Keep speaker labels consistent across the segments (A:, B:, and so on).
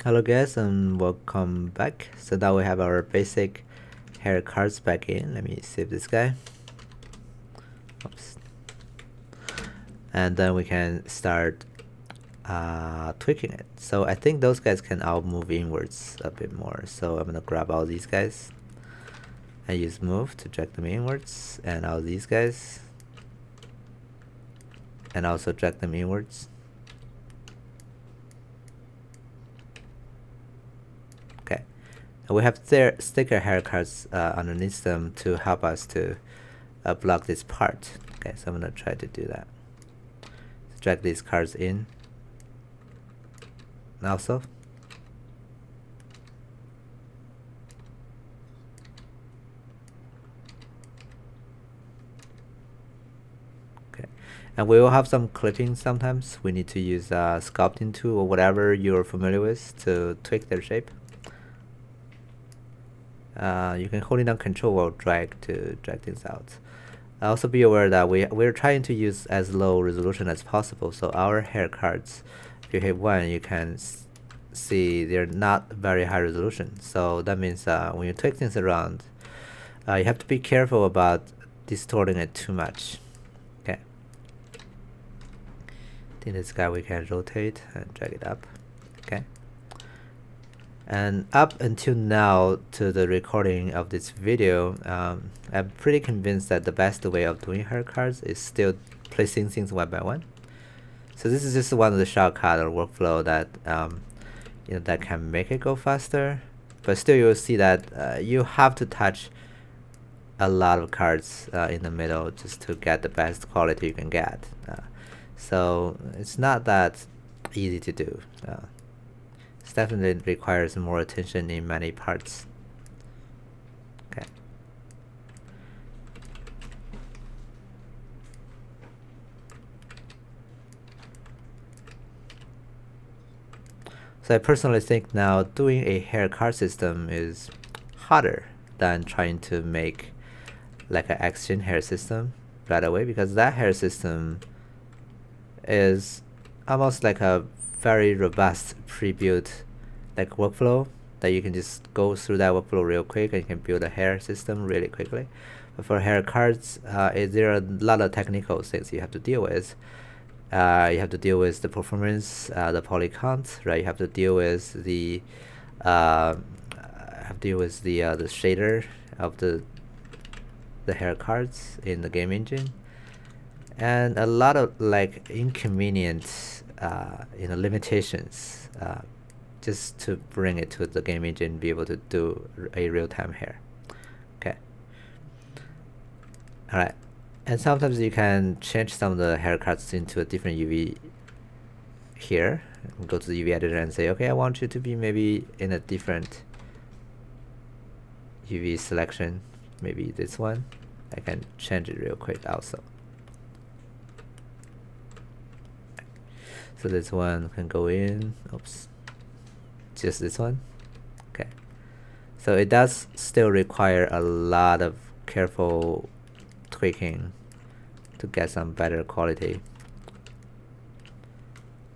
A: Hello guys and welcome back. So now we have our basic hair cards back in. Let me save this guy. Oops. And then we can start tweaking it. So I think those guys can all move inwards a bit more. So I'm gonna grab all these guys and use move to drag them inwards, and all these guys, and also drag them inwards. Okay, and we have sticker haircuts underneath them to help us to block this part. Okay, so I'm gonna try to do that. So drag these cards in. Also, okay, and we will have some clipping. Sometimes we need to use a sculpting tool or whatever you're familiar with to tweak their shape. You can hold it down Control or drag to drag things out. Also be aware that we're trying to use as low resolution as possible. So our hair cards, if you hit 1, you can see they're not very high resolution. So that means when you tweak things around, you have to be careful about distorting it too much. Okay. I think this guy we can rotate and drag it up. Okay. And up until now to the recording of this video, I'm pretty convinced that the best way of doing hair cards is still placing things one by one. So this is just one of the shortcut or workflow that that can make it go faster. But still, you'll see that you have to touch a lot of cards in the middle just to get the best quality you can get. So it's not that easy to do. It definitely requires more attention in many parts. Okay. So I personally think now doing a hair card system is harder than trying to make like an action hair system right away, because that hair system is almost like a very robust pre-built like workflow that you can just go through that workflow real quick and you can build a hair system really quickly. But for hair cards, there are a lot of technical things you have to deal with. You have to deal with the performance, the poly count, right? You have to deal with the the shader of the hair cards in the game engine, and a lot of like inconvenient limitations just to bring it to the game engine and be able to do a real-time hair. Okay. Alright. And sometimes you can change some of the haircuts into a different UV here. Go to the UV editor and say, okay, I want you to be maybe in a different UV selection. Maybe this one. I can change it real quick also. So this one can go in. Oops. Just this one. Okay. So it does still require a lot of careful tweaking to get some better quality,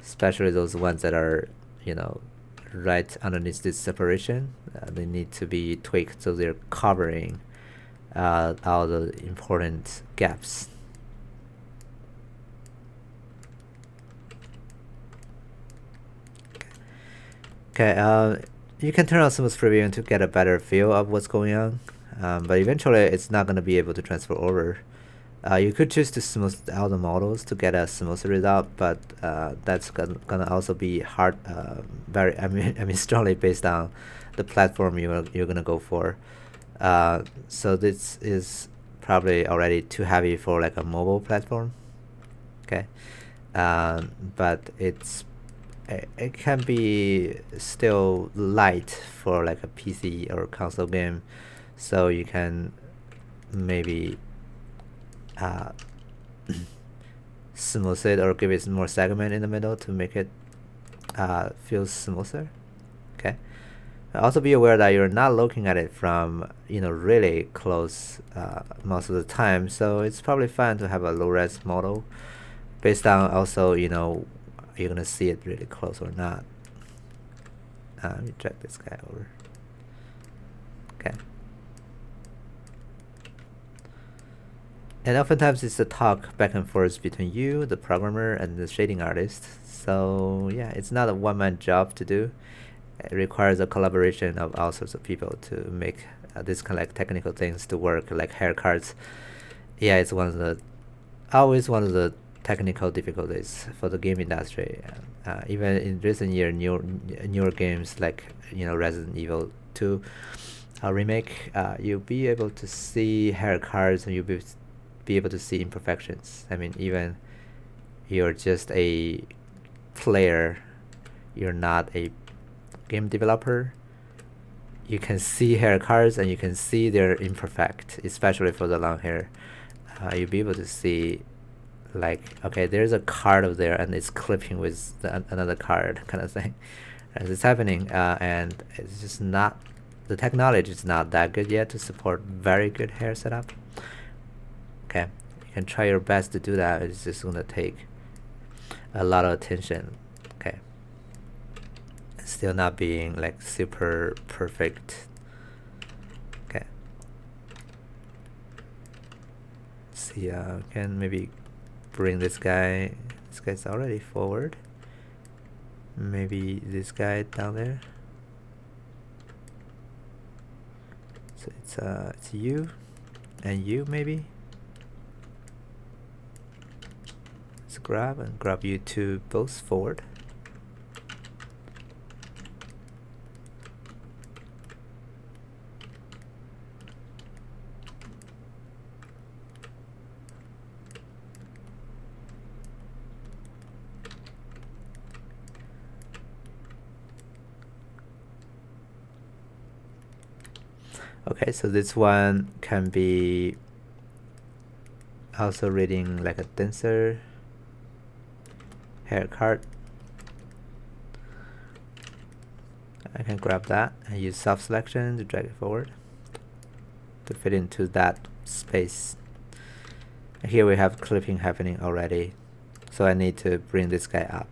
A: especially those ones that are right underneath this separation. They need to be tweaked so they're covering all the important gaps. Okay, you can turn on smooth previewing to get a better feel of what's going on, but eventually it's not going to be able to transfer over. You could choose to smooth out the models to get a smooth result, but that's gonna also be hard. Strongly based on the platform you're gonna go for. So this is probably already too heavy for like a mobile platform. Okay, but it can be still light for like a PC or console game, so you can maybe smooth it or give it more segment in the middle to make it feel smoother. Okay. Also be aware that you're not looking at it from really close most of the time, so it's probably fine to have a low-res model based on also you're gonna see it really close or not. Let me drag this guy over. Okay. And oftentimes it's a talk back and forth between you, the programmer, and the shading artist. So yeah, it's not a one-man job to do. It requires a collaboration of all sorts of people to make this kind of like technical things to work, like haircuts. Yeah, it's always one of the technical difficulties for the game industry. Even in recent years, newer games like Resident Evil 2 remake, you'll be able to see haircuts and you'll be able to see imperfections. I mean, even you're just a player, you're not a game developer, you can see haircuts and you can see they're imperfect, especially for the long hair. You'll be able to see, like, okay, there's a card over there and it's clipping with another card kind of thing as it's happening, and it's just not, the technology is not that good yet to support very good hair setup. Okay, you can try your best to do that. It's just gonna take a lot of attention. Okay, still not being like super perfect. Okay, see, can maybe bring this guy. This guy's already forward. Maybe this guy down there. So it's you and you maybe. Let's grab you two both forward. Okay, so this one can be also reading like a denser hair card. I can grab that and use soft selection to drag it forward to fit into that space. Here we have clipping happening already, so I need to bring this guy up.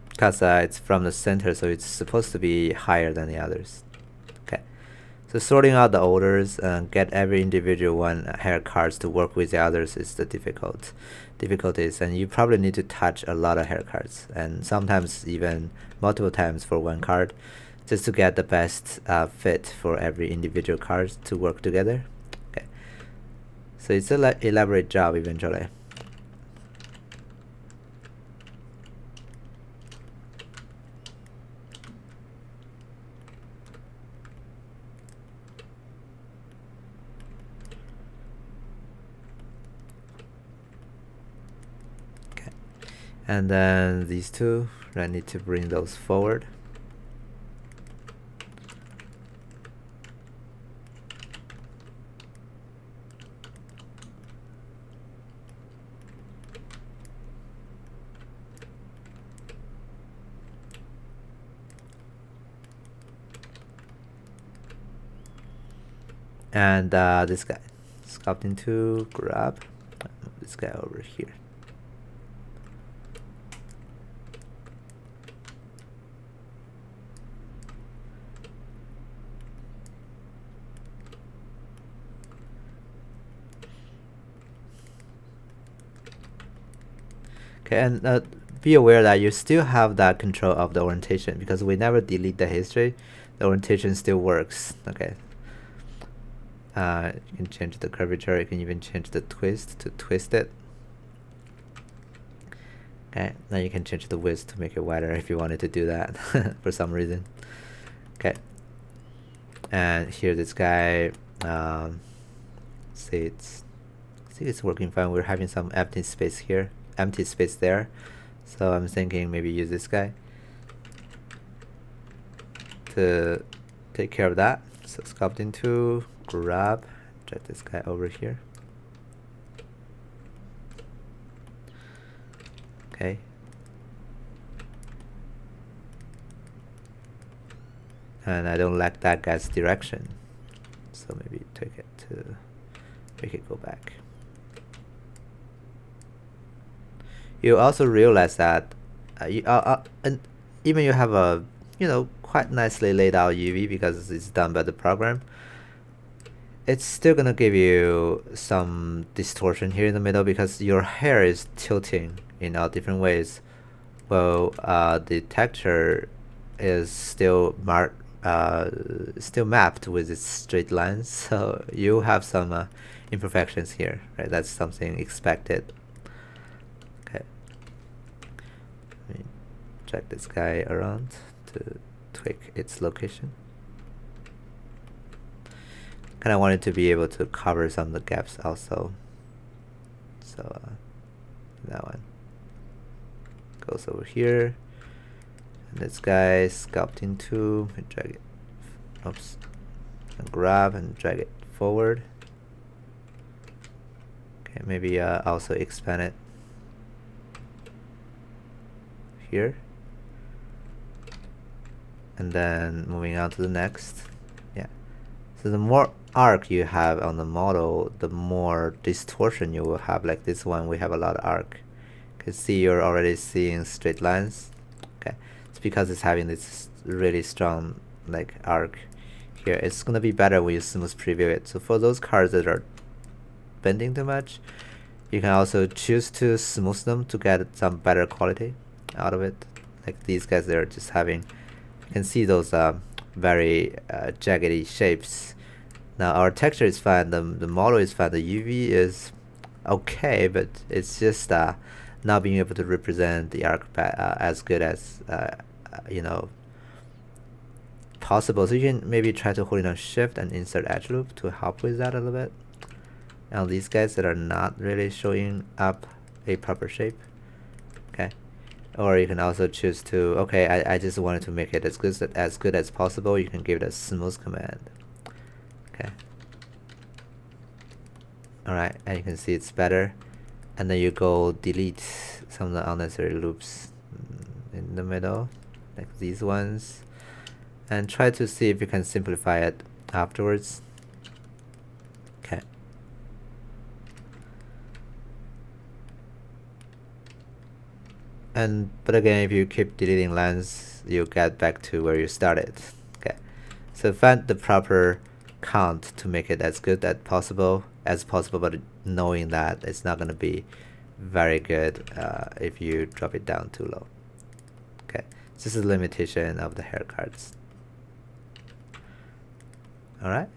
A: Because it's from the center, so it's supposed to be higher than the others. Okay, so sorting out the orders and get every individual one hair cards to work with the others is the difficulties, and you probably need to touch a lot of hair cards, and sometimes even multiple times for one card, just to get the best fit for every individual cards to work together. Okay, so it's an elaborate job eventually. And then these two, I need to bring those forward. And this guy, sculpting to grab, move this guy over here. Okay, and be aware that you still have that control of the orientation, because we never delete the history. The orientation still works. Okay. You can change the curvature. You can even change the twist to twist it. Okay. Now you can change the width to make it wider if you wanted to do that for some reason. Okay. And here, this guy. See, it's working fine. We're having some empty space here. Empty space there, so I'm thinking maybe use this guy to take care of that. So sculpting to grab, drag this guy over here. Okay, and I don't like that guy's direction, so maybe take it to make it go back. you also realize that and even you have a quite nicely laid out UV because it's done by the program, it's still gonna give you some distortion here in the middle because your hair is tilting in all different ways. Well, the texture is still mapped with its straight lines, so you have some imperfections here, right? That's something expected. Okay, let me drag this guy around to tweak its location. Kind of wanted to be able to cover some of the gaps also. So that one goes over here. And this guy sculpting tool, and drag it, oops, and grab and drag it forward. Okay, maybe also expand it here. And then moving on to the next. Yeah. So the more arc you have on the model, the more distortion you will have. Like this one, we have a lot of arc. You can see you're already seeing straight lines. Okay, it's because it's having this really strong like arc here. It's gonna be better when you smooth preview it. So for those cards that are bending too much, you can also choose to smooth them to get some better quality out of it. Like these guys, they're just having, you can see those very jaggedy shapes. Now our texture is fine, the model is fine, the UV is okay, but it's just not being able to represent the arc as good as possible. So you can maybe try to hold it on shift and insert edge loop to help with that a little bit. Now these guys that are not really showing up a proper shape, okay. Or you can also choose to, okay, I just wanted to make it as good as possible. You can give it a smooth command. Okay. Alright, and you can see it's better. And then you go delete some of the unnecessary loops in the middle, like these ones. And try to see if you can simplify it afterwards. Okay. But again, if you keep deleting lines, you get back to where you started. Okay, so find the proper count to make it as good as possible, but knowing that it's not going to be very good if you drop it down too low. Okay, this is the limitation of the hair cards. All right.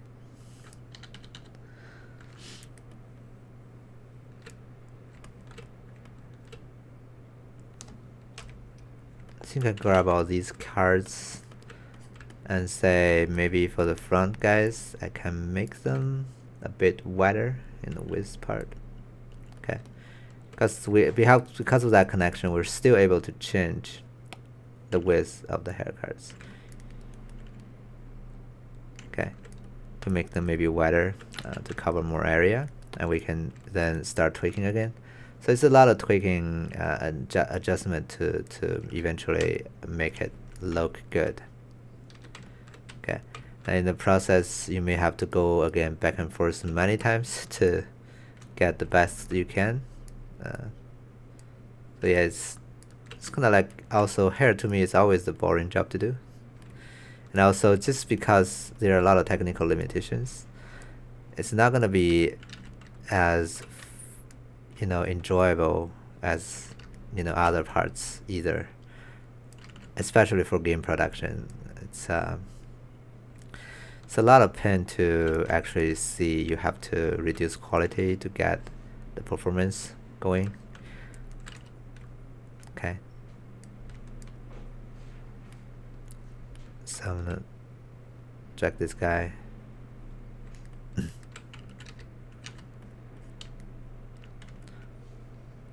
A: I think I grab all these cards and say maybe for the front guys I can make them a bit wider in the width part. Okay, because of that connection, we're still able to change the width of the hair cards. Okay, to make them maybe wider to cover more area, and we can then start tweaking again. So it's a lot of tweaking adjustment to eventually make it look good. Okay, and in the process you may have to go again back and forth many times to get the best you can. So yeah, it's kind of like, also hair to me is always the boring job to do. And also just because there are a lot of technical limitations, it's not gonna be as enjoyable as other parts either, especially for game production. It's a lot of pain to actually see. You have to reduce quality to get the performance going. Okay, so I'm gonna drag this guy.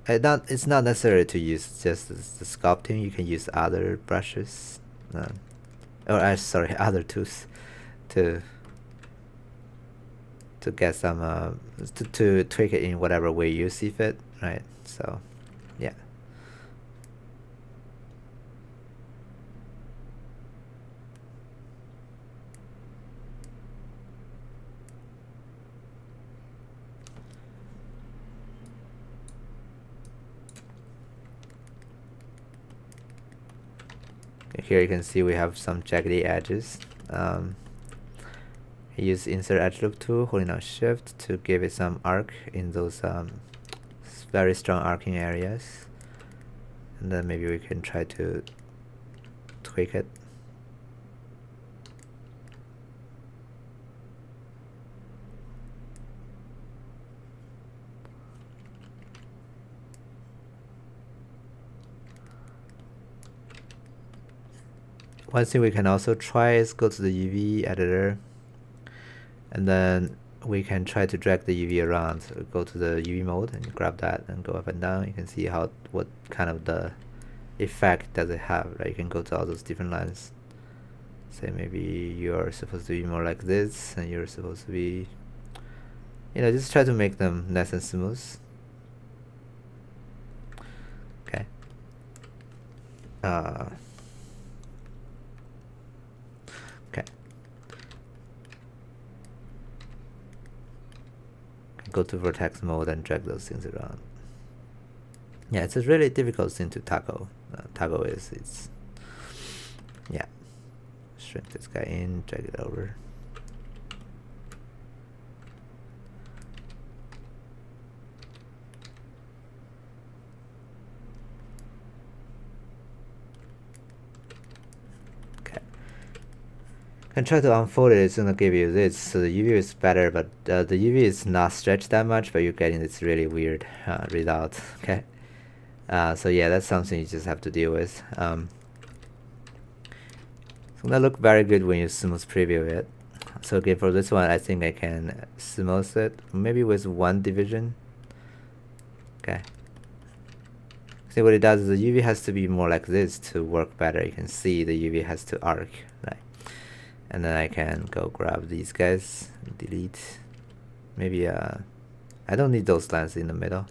A: It's not necessary to use just the sculpting. You can use other brushes, sorry, other tools to get some to tweak it in whatever way you see fit, right? So yeah. Here you can see we have some jaggedy edges. Use insert edge loop tool, holding down shift to give it some arc in those very strong arcing areas, and then maybe we can try to tweak it. One thing we can also try is go to the UV editor, and then we can try to drag the UV around. So go to the UV mode and grab that and go up and down. You can see what kind of the effect does it have, right? You can go to all those different lines. Say maybe you're supposed to be more like this, and you're supposed to be, just try to make them nice and smooth. Okay. Okay. Go to vertex mode and drag those things around. Yeah, it's a really difficult thing to tackle. Yeah. Shrink this guy in, drag it over. Okay. And try to unfold it. It's gonna give you this. So the UV is better, but the UV is not stretched that much, but you're getting this really weird result. Okay. So yeah, that's something you just have to deal with. It's gonna look very good when you smooth preview it. So okay, for this one, I think I can smooth it maybe with one division. Okay. See what it does is the UV has to be more like this to work better. You can see the UV has to arc, right? And then I can go grab these guys, delete. Maybe I don't need those lines in the middle.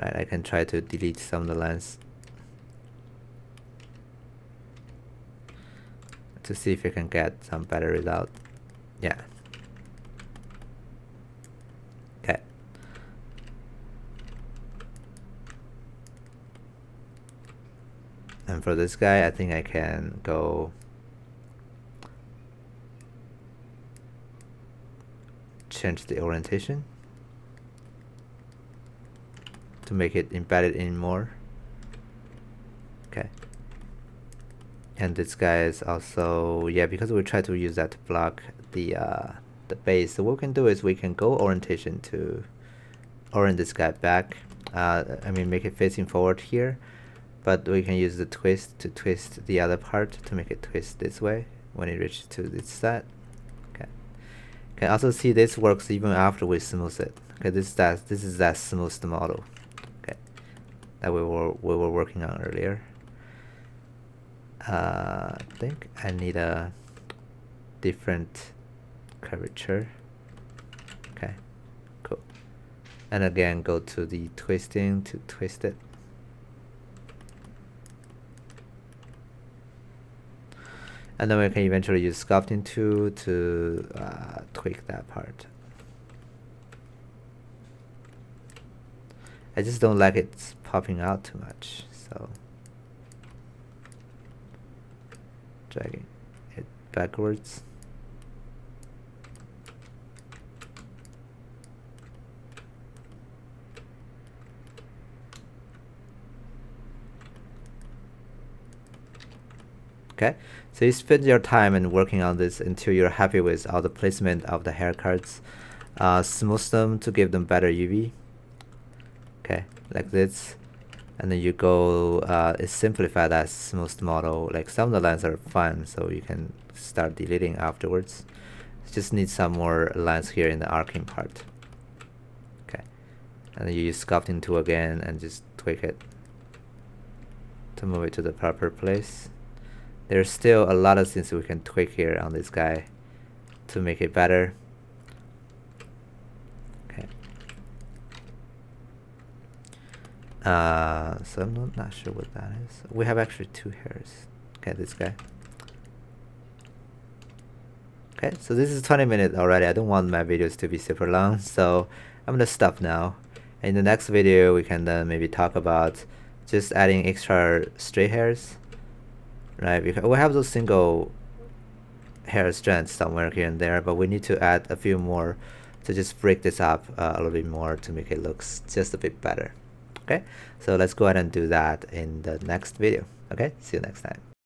A: Right, I can try to delete some of the lines to see if I can get some better result. Yeah. Okay. And for this guy, I think I can go change the orientation to make it embedded in more. Okay. And this guy is also, yeah, because we try to use that to block the base. So what we can do is we can go orientation to orient this guy back. I mean, make it facing forward here, but we can use the twist to twist the other part to make it twist this way when it reaches to this side. Okay. You can also see this works even after we smooth it. Okay, this is that smoothed model. That we were working on earlier. I think I need a different curvature. Okay, cool. And again, go to the twisting to twist it. And then we can eventually use sculpting tool to tweak that part. I just don't like it popping out too much, so dragging it backwards. Okay, so you spend your time in working on this until you're happy with all the placement of the haircuts. Smooth them to give them better UV. Okay, like this, and then you go simplify that smooth model. Like some of the lines are fine, so you can start deleting afterwards. Just need some more lines here in the arcing part. Okay, and then you use sculpting tool again and just tweak it to move it to the proper place. There's still a lot of things we can tweak here on this guy to make it better. So I'm not sure what that is. We have actually two hairs. Okay, this guy. Okay, so this is 20 minutes already. I don't want my videos to be super long, so I'm gonna stop now. In the next video, we can then maybe talk about just adding extra stray hairs right? Because we have those single hair strands somewhere here and there, but we need to add a few more to just break this up a little bit more to make it look just a bit better. Okay, so let's go ahead and do that in the next video. Okay, see you next time.